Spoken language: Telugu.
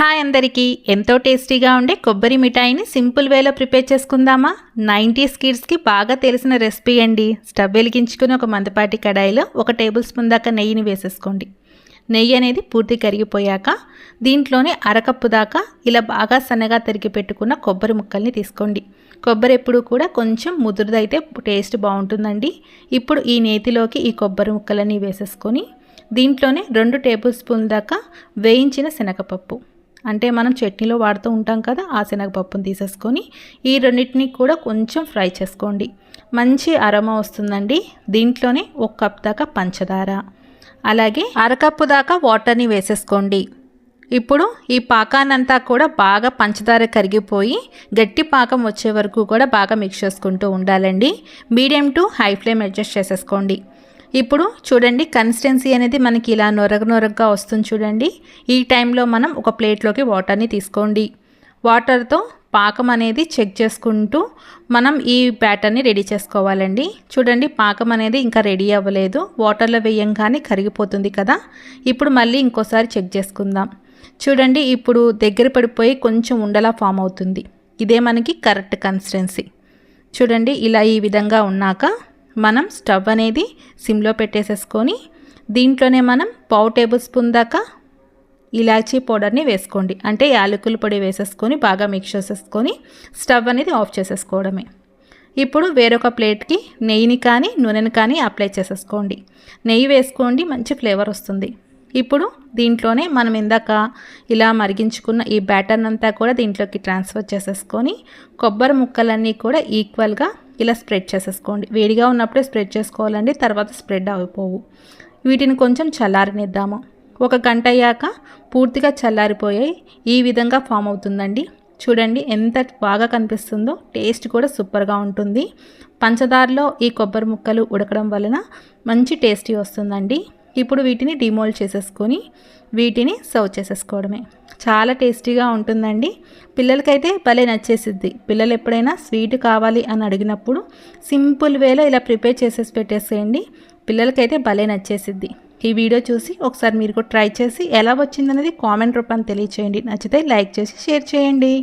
హాయ్ అందరికీ ఎంతో టేస్టీగా ఉండే కొబ్బరి మిఠాయిని సింపుల్ వేలో ప్రిపేర్ చేసుకుందామా 90s కిడ్స్కి బాగా తెలిసిన రెసిపీ అండి. స్టవ్ వెలిగించుకుని ఒక మందపాటి కడాయిలో 1 టేబుల్ స్పూన్ దాకా నెయ్యిని వేసేసుకోండి. నెయ్యి అనేది పూర్తి కరిగిపోయాక దీంట్లోనే అరకప్పు దాకా ఇలా బాగా సన్నగా తరిగి పెట్టుకున్న కొబ్బరి ముక్కల్ని తీసుకోండి. కొబ్బరి ఎప్పుడు కూడా కొంచెం ముదురుదైతే టేస్ట్ బాగుంటుందండి. ఇప్పుడు ఈ నేతిలోకి ఈ కొబ్బరి ముక్కలన్నీ వేసేసుకొని దీంట్లోనే 2 టేబుల్ స్పూన్ దాకా వేయించిన శనగపప్పు, అంటే మనం చట్నీలో వాడుతూ ఉంటాం కదా, ఆ శనగపప్పును తీసేసుకొని ఈ రెండింటిని కూడా కొంచెం ఫ్రై చేసుకోండి. మంచి అరోమా వస్తుందండి. దీంట్లోనే 1 కప్ దాకా పంచదార, అలాగే అరకప్పు దాకా వాటర్ని వేసేసుకోండి. ఇప్పుడు ఈ పాకాన్నంతా కూడా బాగా పంచదార కరిగిపోయి గట్టి పాకం వచ్చే వరకు కూడా బాగా మిక్స్ చేసుకుంటూ ఉండాలండి. Medium to high flame adjust చేసేసుకోండి. ఇప్పుడు చూడండి, కన్సిస్టెన్సీ అనేది మనకి ఇలా నొరగగా వస్తుంది చూడండి. ఈ టైంలో మనం ఒక ప్లేట్లోకి వాటర్ని తీసుకోండి. వాటర్తో పాకం అనేది చెక్ చేసుకుంటూ మనం ఈ బ్యాటర్ని రెడీ చేసుకోవాలండి. చూడండి, పాకం అనేది ఇంకా రెడీ అవ్వలేదు, వాటర్లో వేయంగానే కరిగిపోతుంది కదా. ఇప్పుడు మళ్ళీ ఇంకోసారి చెక్ చేసుకుందాం. చూడండి, ఇప్పుడు దగ్గర పడిపోయి కొంచెం ఉండలా ఫామ్ అవుతుంది. ఇదే మనకి కరెక్ట్ కన్సిస్టెన్సీ. చూడండి, ఇలా ఈ విధంగా ఉన్నాక మనం స్టవ్ అనేది సిమ్లో పెట్టేసేసుకొని దీంట్లోనే మనం 1/2 టేబుల్ స్పూన్ దాకా ఇలాచీ పౌడర్ని వేసుకోండి. అంటే యాలకుల పొడి వేసేసుకొని బాగా మిక్స్ చేసేసుకొని స్టవ్ అనేది ఆఫ్ చేసేసుకోవడమే. ఇప్పుడు వేరొక ప్లేట్కి నెయ్యిని కానీ నూనెని కానీ అప్లై చేసేసుకోండి. నెయ్యి వేసుకోండి, మంచి ఫ్లేవర్ వస్తుంది. ఇప్పుడు దీంట్లోనే మనం ఇందాక ఇలా మరిగించుకున్న ఈ బ్యాటర్ అంతా కూడా దీంట్లోకి ట్రాన్స్ఫర్ చేసేసుకొని కొబ్బరి ముక్కలన్నీ కూడా ఈక్వల్గా ఇలా స్ప్రెడ్ చేసేసుకోండి. వేడిగా ఉన్నప్పుడే స్ప్రెడ్ చేసుకోవాలండి, తర్వాత స్ప్రెడ్ అయిపోవు. వీటిని కొంచెం చల్లారనిద్దాము. 1 గంట అయ్యాక పూర్తిగా చల్లారిపోయాయి ఈ విధంగా ఫామ్ అవుతుందండి. చూడండి ఎంత బాగా కనిపిస్తుందో, టేస్ట్ కూడా సూపర్గా ఉంటుంది. పంచదారలో ఈ కొబ్బరి ముక్కలు ఉడకడం వలన మంచి టేస్టీ వస్తుందండి. ఇప్పుడు వీటిని డిమోల్డ్ చేసేసుకొని వీటిని సర్వ్ చేసేసుకోవడమే. చాలా టేస్టీగా ఉంటుందండి. పిల్లలకైతే భలే నచ్చేసిద్ది. పిల్లలు ఎప్పుడైనా స్వీట్ కావాలి అని అడిగినప్పుడు సింపుల్ వేలో ఇలా ప్రిపేర్ చేసేసి పెట్టేసేయండి. పిల్లలకైతే భలే నచ్చేసిద్ది. ఈ వీడియో చూసి ఒకసారి మీరు కూడా ట్రై చేసి ఎలా వచ్చిందనేది కామెంట్ రూపాన్ని తెలియచేయండి. నచ్చితే లైక్ చేసి షేర్ చేయండి.